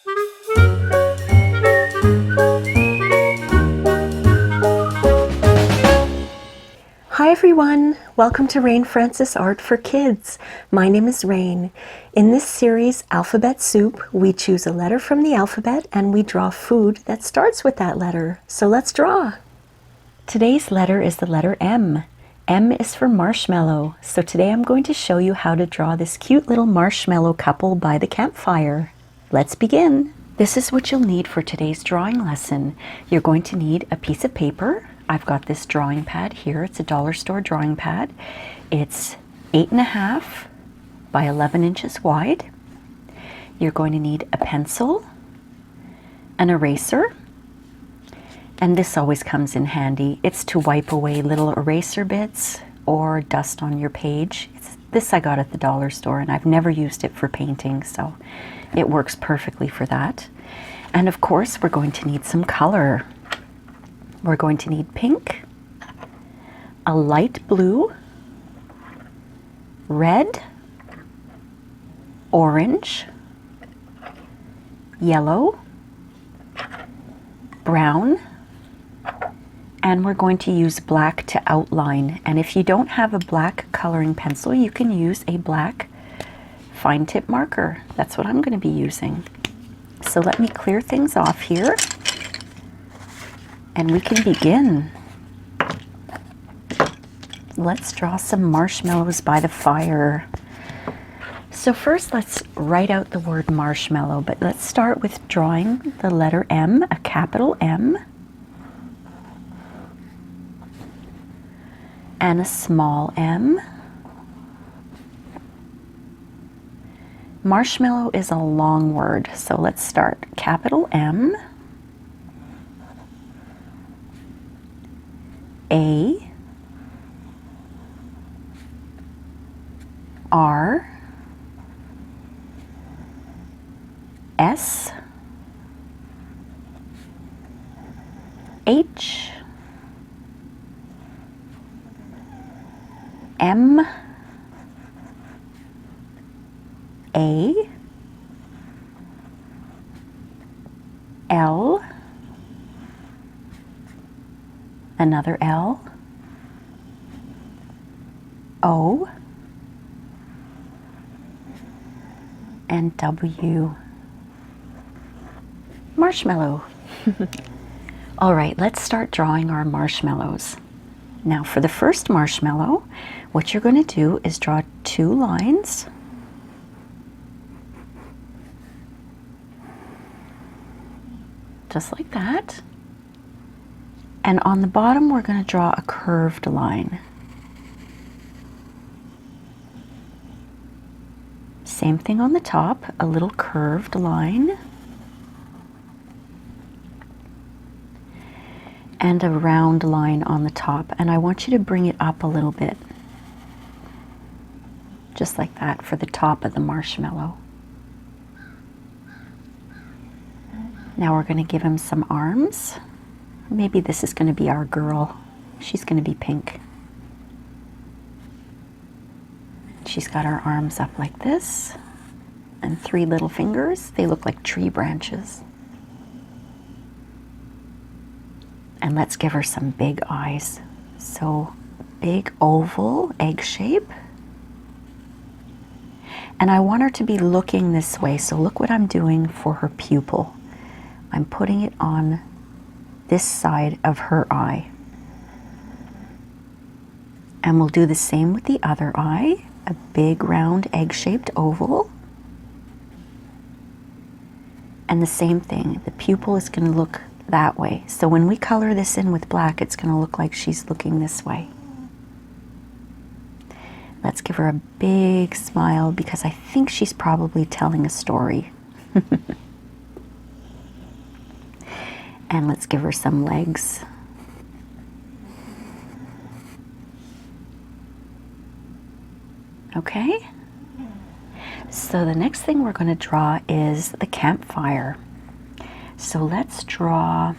Hi everyone! Welcome to Rain Francis Art for Kids. My name is Rain. In this series, Alphabet Soup, we choose a letter from the alphabet and we draw food that starts with that letter. So let's draw. Today's letter is the letter M. M is for marshmallow. So today I'm going to show you how to draw this cute little marshmallow couple by the campfire. Let's begin. This is what you'll need for today's drawing lesson. You're going to need a piece of paper. I've got this drawing pad here. It's a dollar store drawing pad. It's 8.5 by 11 inches wide. You're going to need a pencil, an eraser, and this always comes in handy. It's to wipe away little eraser bits or dust on your page. This I got at the dollar store and I've never used it for painting, so it works perfectly for that. And of course, we're going to need some color. We're going to need pink, a light blue, red, orange, yellow, brown, and we're going to use black to outline. And if you don't have a black coloring pencil, you can use a black fine tip marker. That's what I'm going to be using. So let me clear things off here. And we can begin. Let's draw some marshmallows by the fire. So first let's write out the word marshmallow, but let's start with drawing the letter M, a capital M, and a small m. Marshmallow is a long word, so let's start. Capital M, A, R, S, H, M, A, L, another L, O, and W. Marshmallow. All right, let's start drawing our marshmallows. Now for the first marshmallow, what you're going to do is draw 2 lines. Just like that. And on the bottom, we're going to draw a curved line. Same thing on the top, a little curved line. And a round line on the top. And I want you to bring it up a little bit. Just like that for the top of the marshmallow. Now we're going to give him some arms. Maybe this is going to be our girl. She's going to be pink. She's got her arms up like this. And 3 little fingers. They look like tree branches. And let's give her some big eyes. So big oval egg shape. And I want her to be looking this way. So look what I'm doing for her pupil. I'm putting it on this side of her eye. And we'll do the same with the other eye, a big round egg-shaped oval. And the same thing, the pupil is going to look that way. So when we color this in with black, it's going to look like she's looking this way. Let's give her a big smile because I think she's probably telling a story. And let's give her some legs. Okay? So the next thing we're going to draw is the campfire. So let's draw,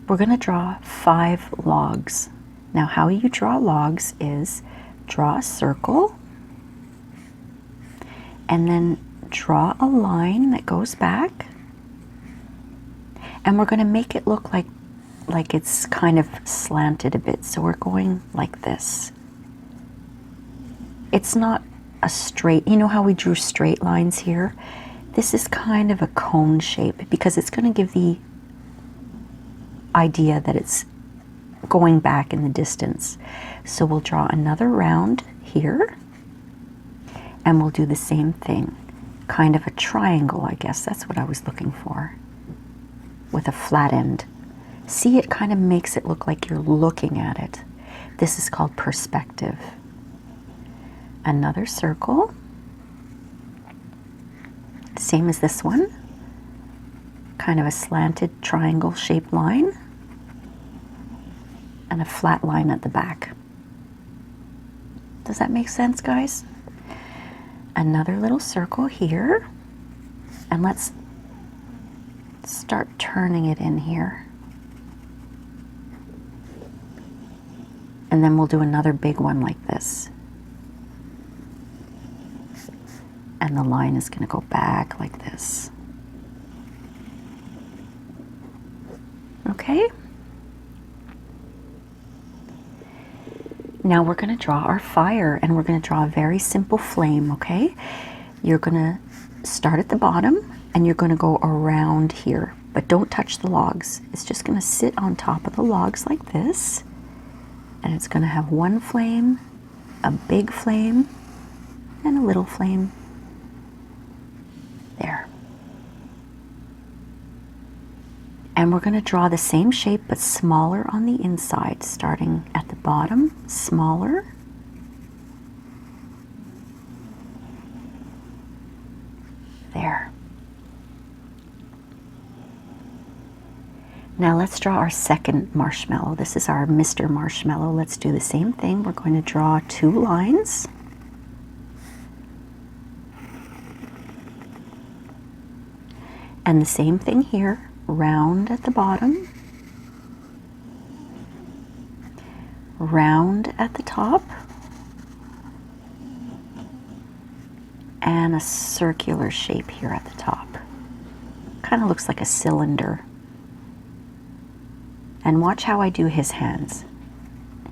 we're going to draw 5 logs. Now how you draw logs is draw a circle and then draw a line that goes back, and we're going to make it look like it's kind of slanted a bit. So we're going like this. It's not a straight, you know how we drew straight lines here? This is kind of a cone shape because it's going to give the idea that it's going back in the distance. So we'll draw another round here, and we'll do the same thing. Kind of a triangle, I guess that's what I was looking for, with a flat end. See, it kind of makes it look like you're looking at it. This is called perspective. Another circle, same as this one, kind of a slanted triangle shaped line, and a flat line at the back. Does that make sense, guys? Another little circle here, and let's start turning it in here. And then we'll do another big one like this. And the line is going to go back like this. Okay? Now we're going to draw our fire, and we're going to draw a very simple flame, okay? You're going to start at the bottom, and you're going to go around here, but don't touch the logs. It's just going to sit on top of the logs like this, and it's going to have one flame, a big flame, and a little flame. There. And we're going to draw the same shape but smaller on the inside, starting at the bottom, smaller. There. Now let's draw our second marshmallow. This is our Mr. Marshmallow. Let's do the same thing. We're going to draw 2 lines. And the same thing here, round at the bottom, round at the top, and a circular shape here at the top. Kind of looks like a cylinder. And watch how I do his hands.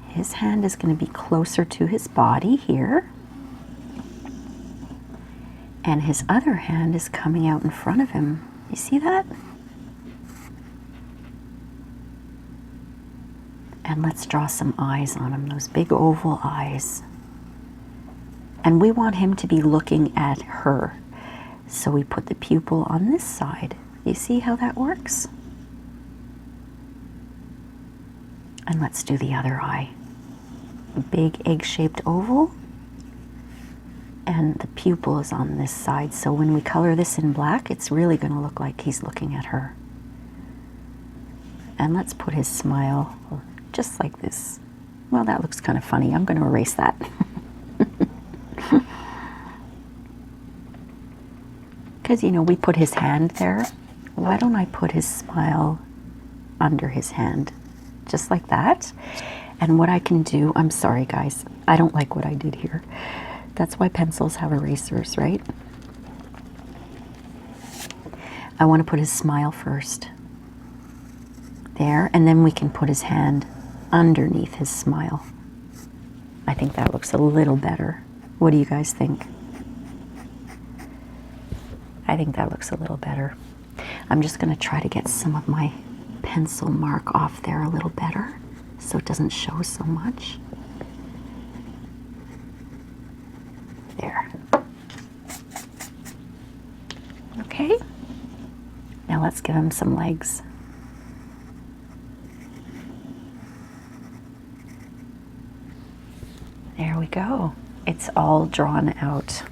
His hand is going to be closer to his body here. And his other hand is coming out in front of him. You see that? And let's draw some eyes on him, those big oval eyes. And we want him to be looking at her. So we put the pupil on this side. You see how that works? And let's do the other eye. A big egg-shaped oval. And the pupil is on this side, so when we color this in black, it's really going to look like he's looking at her. And let's put his smile just like this. Well, that looks kind of funny. I'm going to erase that. Because, you know, we put his hand there. Why don't I put his smile under his hand? Just like that. And what I can do, I'm sorry guys, I don't like what I did here. That's why pencils have erasers, right? I want to put his smile first. There, and then we can put his hand underneath his smile. I think that looks a little better. What do you guys think? I think that looks a little better. I'm just going to try to get some of my pencil mark off there a little better so it doesn't show so much. There. Okay. Now let's give him some legs. There we go. It's all drawn out.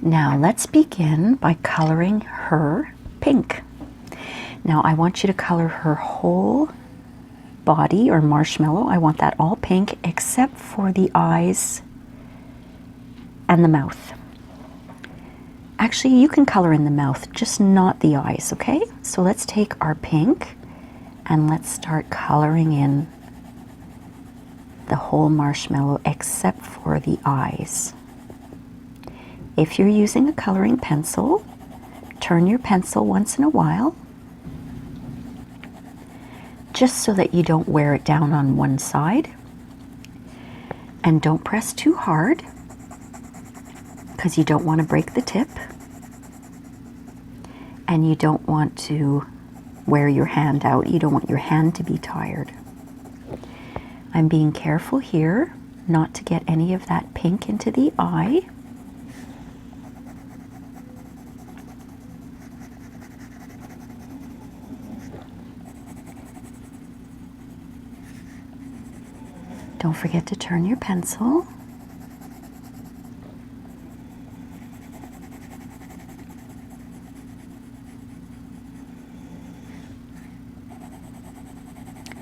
Now let's begin by coloring her pink. Now I want you to color her whole body or marshmallow. I want that all pink except for the eyes and the mouth. Actually, you can color in the mouth, just not the eyes, okay? So let's take our pink and let's start coloring in the whole marshmallow except for the eyes. If you're using a coloring pencil, turn your pencil once in a while, just so that you don't wear it down on one side. And don't press too hard, because you don't want to break the tip. And you don't want to wear your hand out. You don't want your hand to be tired. I'm being careful here not to get any of that pink into the eye. Don't forget to turn your pencil.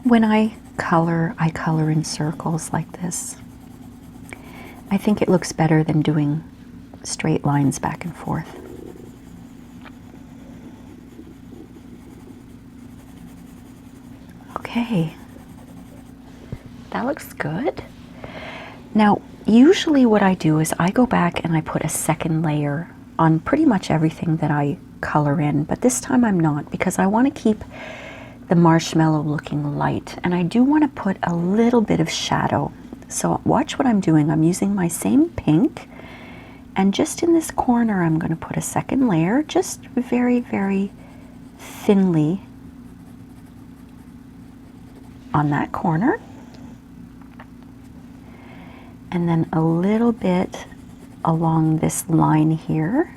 When I color in circles like this. I think it looks better than doing straight lines back and forth. Okay, that looks good. Now, usually what I do is I go back and I put a second layer on pretty much everything that I color in, but this time I'm not, because I want to keep the marshmallow looking light, and I do want to put a little bit of shadow. So watch what I'm doing. I'm using my same pink, and just in this corner I'm going to put a second layer, just very, very thinly on that corner, and then a little bit along this line here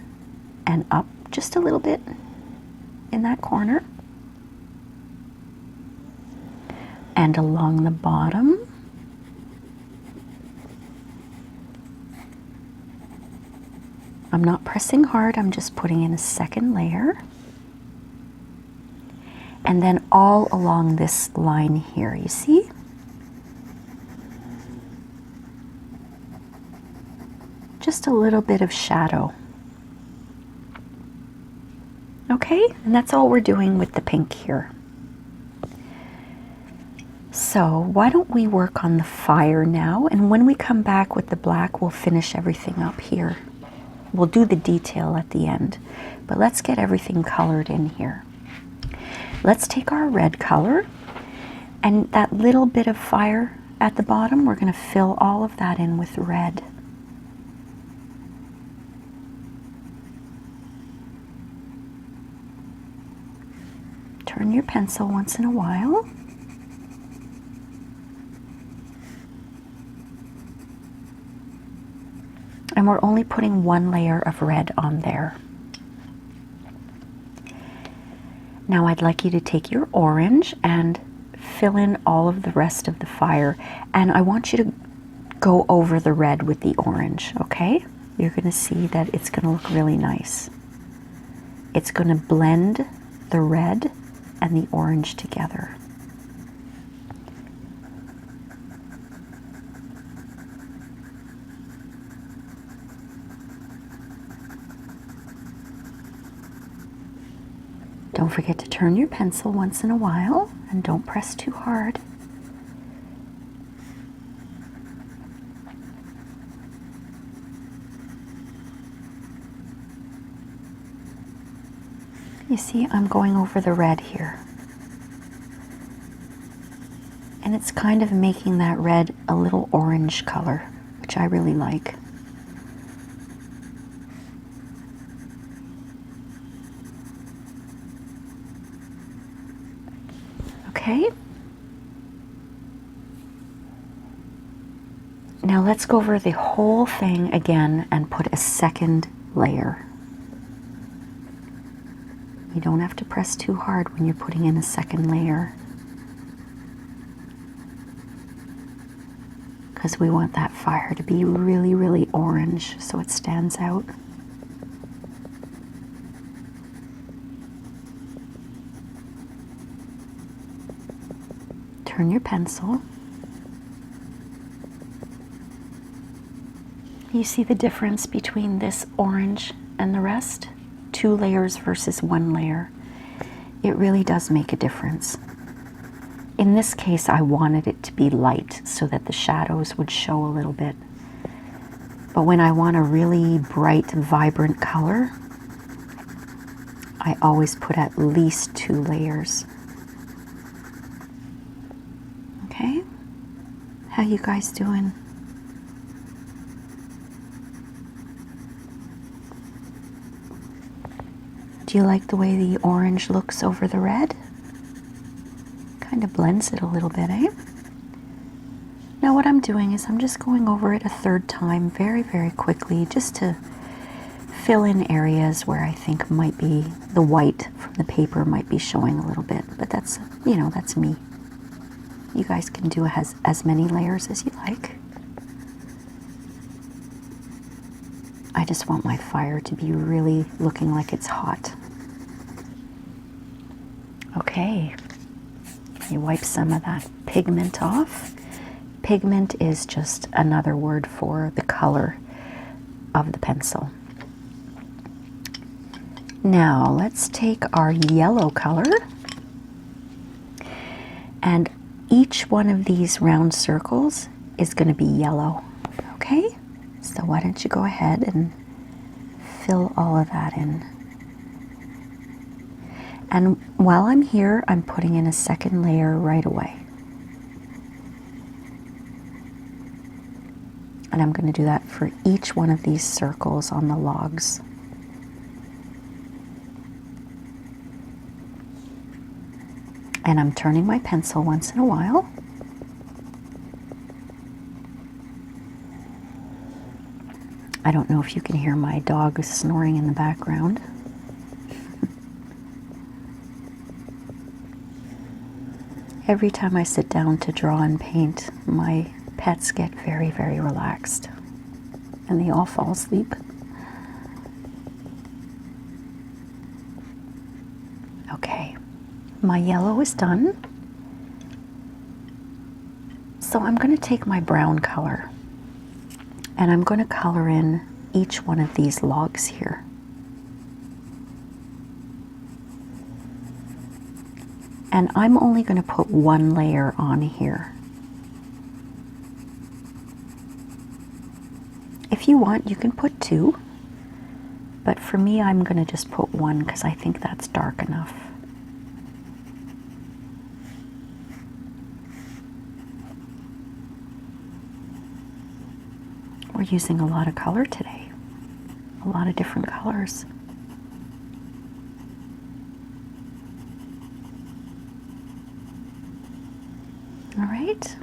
and up just a little bit in that corner, and along the bottom. I'm not pressing hard, I'm just putting in a second layer. And then all along this line here, you see? Just a little bit of shadow. Okay, and that's all we're doing with the pink here. So why don't we work on the fire now, and when we come back with the black, we'll finish everything up here. We'll do the detail at the end, but let's get everything colored in here. Let's take our red color, and that little bit of fire at the bottom, we're going to fill all of that in with red. Turn your pencil once in a while. And we're only putting one layer of red on there. Now I'd like you to take your orange and fill in all of the rest of the fire. And I want you to go over the red with the orange, okay? You're going to see that it's going to look really nice. It's going to blend the red and the orange together. Don't forget to turn your pencil once in a while, and don't press too hard. You see, I'm going over the red here. And it's kind of making that red a little orange color, which I really like. Okay. Now let's go over the whole thing again and put a second layer. You don't have to press too hard when you're putting in a second layer, because we want that fire to be really, really orange so it stands out. Turn your pencil. You see the difference between this orange and the rest? 2 layers versus 1 layer. It really does make a difference. In this case, I wanted it to be light so that the shadows would show a little bit. But when I want a really bright, vibrant color, I always put at least 2 layers. Okay? How you guys doing? Do you like the way the orange looks over the red? Kind of blends it a little bit, eh? Now what I'm doing is I'm just going over it a 3rd time very, very quickly, just to fill in areas where I think might be the white from the paper might be showing a little bit. But that's, you know, that's me. You guys can do as many layers as you like. I just want my fire to be really looking like it's hot. Okay, you wipe some of that pigment off. Pigment is just another word for the color of the pencil. Now let's take our yellow color, and each one of these round circles is going to be yellow. Okay, so why don't you go ahead and fill all of that in. And while I'm here, I'm putting in a 2nd layer right away. And I'm going to do that for each one of these circles on the logs. And I'm turning my pencil once in a while. I don't know if you can hear my dog snoring in the background. Every time I sit down to draw and paint, my pets get very, very relaxed, and they all fall asleep. Okay, my yellow is done. So I'm going to take my brown color, and I'm going to color in each one of these logs here. And I'm only going to put 1 layer on here. If you want, you can put 2, but for me, I'm going to just put 1 because I think that's dark enough. We're using a lot of color today, a lot of different colors. All right.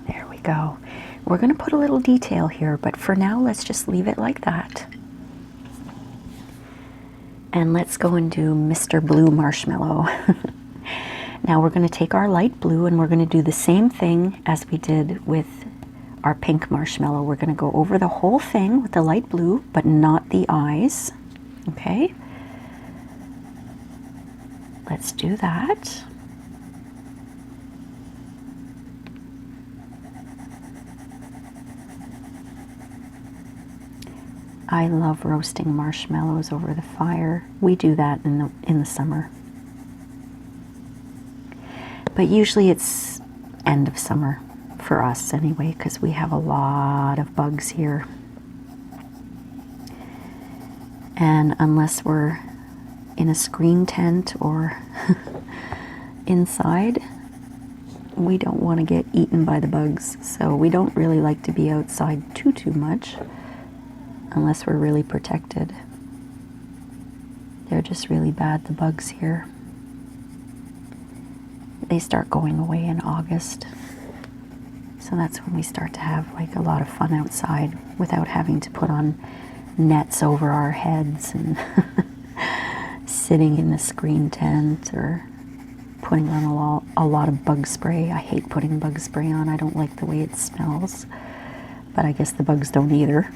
There we go. We're going to put a little detail here, but for now, let's just leave it like that. And let's go and do Mr. Blue Marshmallow. Now we're going to take our light blue and we're going to do the same thing as we did with our pink marshmallow. We're going to go over the whole thing with the light blue, but not the eyes. Okay? Let's do that. I love roasting marshmallows over the fire. We do that in the summer. But usually it's end of summer for us anyway, because we have a lot of bugs here. And unless we're in a screen tent or inside, we don't want to get eaten by the bugs. So we don't really like to be outside too much unless we're really protected. They're just really bad, the bugs here. They start going away in August. So that's when we start to have like a lot of fun outside without having to put on nets over our heads and sitting in the screen tent or putting on a lot of bug spray. I hate putting bug spray on. I don't like the way it smells, but I guess the bugs don't either.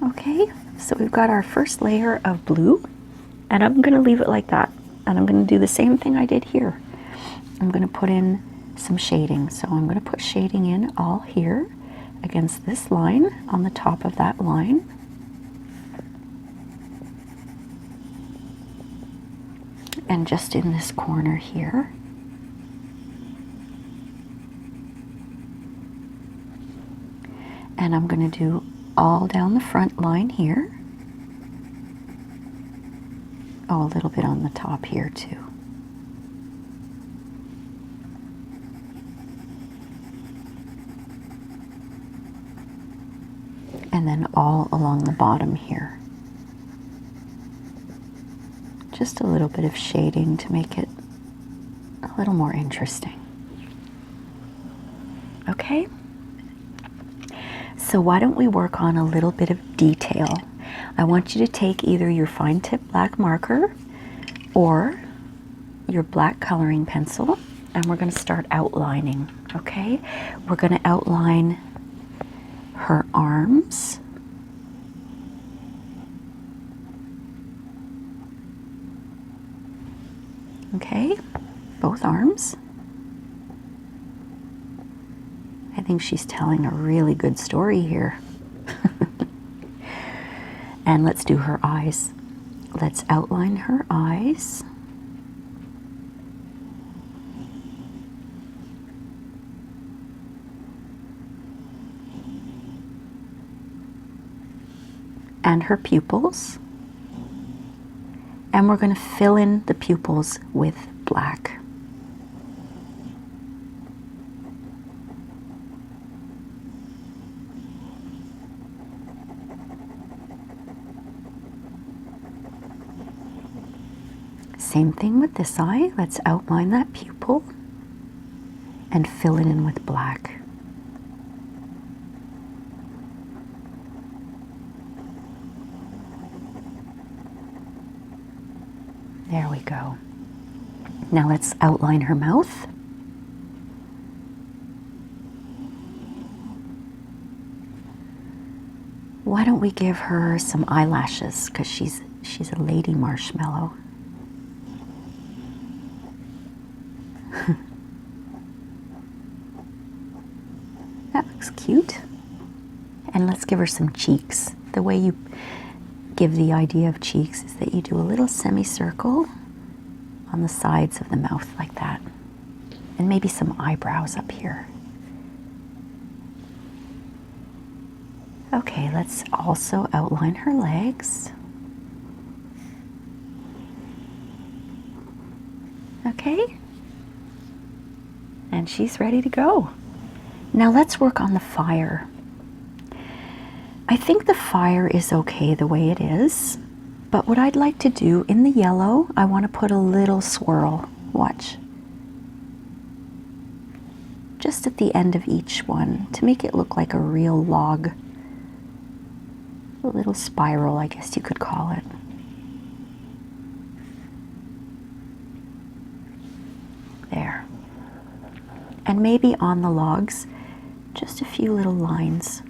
Okay, so we've got our first layer of blue, and I'm going to leave it like that. And I'm going to do the same thing I did here. I'm going to put in some shading. So I'm going to put shading in all here. against this line on the top of that line. And just in this corner here. And I'm going to do all down the front line here. Oh, a little bit on the top here too. And then all along the bottom here. Just a little bit of shading to make it a little more interesting. Okay? So why don't we work on a little bit of detail? I want you to take either your fine tip black marker or your black coloring pencil, and we're going to start outlining, okay? We're going to outline her arms. Okay, both arms. I think she's telling a really good story here. And let's do her eyes. Let's outline her eyes. And her pupils. And we're going to fill in the pupils with black. Same thing with this eye. Let's outline that pupil and fill it in with black. There we go. Now let's outline her mouth. Why don't we give her some eyelashes, because she's a lady marshmallow. That looks cute. And let's give her some cheeks. The way you give the idea of cheeks is that you do a little semicircle on the sides of the mouth like that. And maybe some eyebrows up here. Okay, let's also outline her legs. Okay. And she's ready to go. Now let's work on the fire. I think the fire is okay the way it is, but what I'd like to do in the yellow, I want to put a little swirl. Watch. Just at the end of each one to make it look like a real log. A little spiral, I guess you could call it. There. And maybe on the logs, just a few little lines.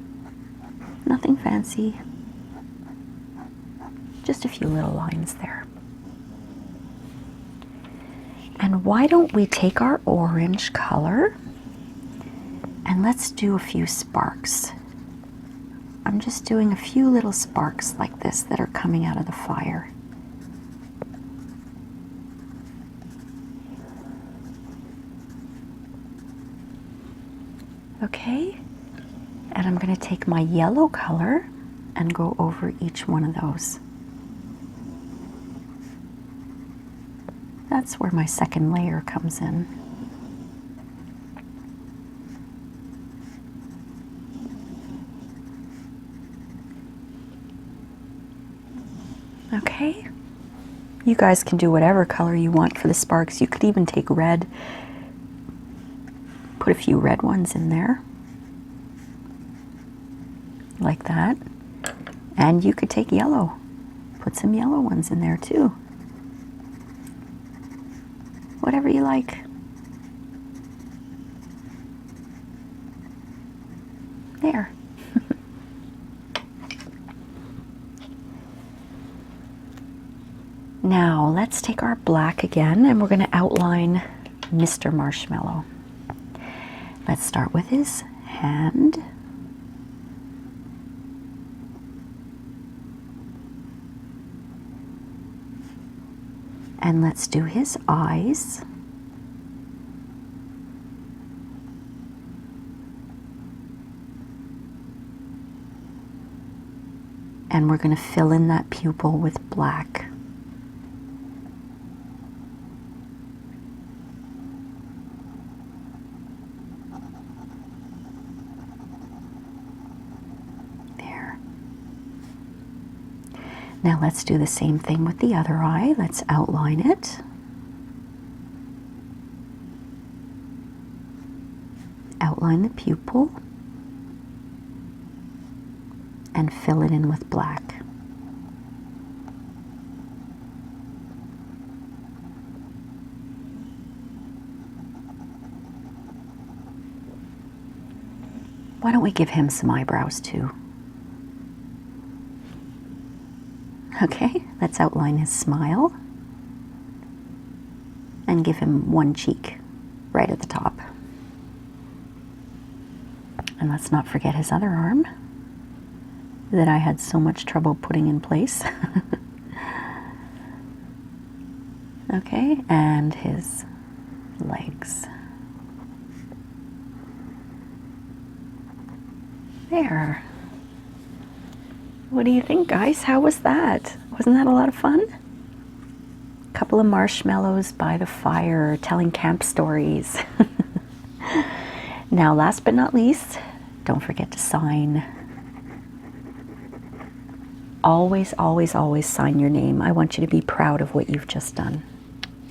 Nothing fancy. Just a few little lines there. And why don't we take our orange color and let's do a few sparks. I'm just doing a few little sparks like this that are coming out of the fire. Okay, and I'm going to take my yellow color and go over each one of those. That's where my second layer comes in. Okay, you guys can do whatever color you want for the sparks. You could even take red. Put a few red ones in there, like that. And you could take yellow. Put some yellow ones in there too. Whatever you like. There. Now let's take our black again and we're going to outline Mr. Marshmallow. Let's start with his hand. And let's do his eyes. And we're going to fill in that pupil with black. There. Now let's do the same thing with the other eye. Let's outline it. Outline the pupil. And fill it in with black. Why don't we give him some eyebrows too? Okay, let's outline his smile and give him one cheek right at the top. And let's not forget his other arm that I had so much trouble putting in place. Okay, and his legs. There. What do you think, guys? How was that? Wasn't that a lot of fun? A couple of marshmallows by the fire, telling camp stories. Now, last but not least, don't forget to sign. Always, always, always sign your name. I want you to be proud of what you've just done.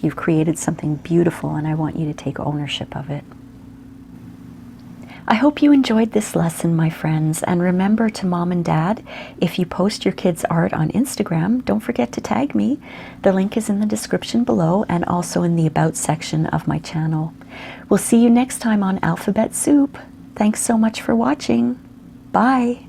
You've created something beautiful, and I want you to take ownership of it. I hope you enjoyed this lesson, my friends, and remember to Mom and Dad, if you post your kids' art on Instagram, don't forget to tag me. The link is in the description below and also in the About section of my channel. We'll see you next time on Alphabet Soup. Thanks so much for watching. Bye.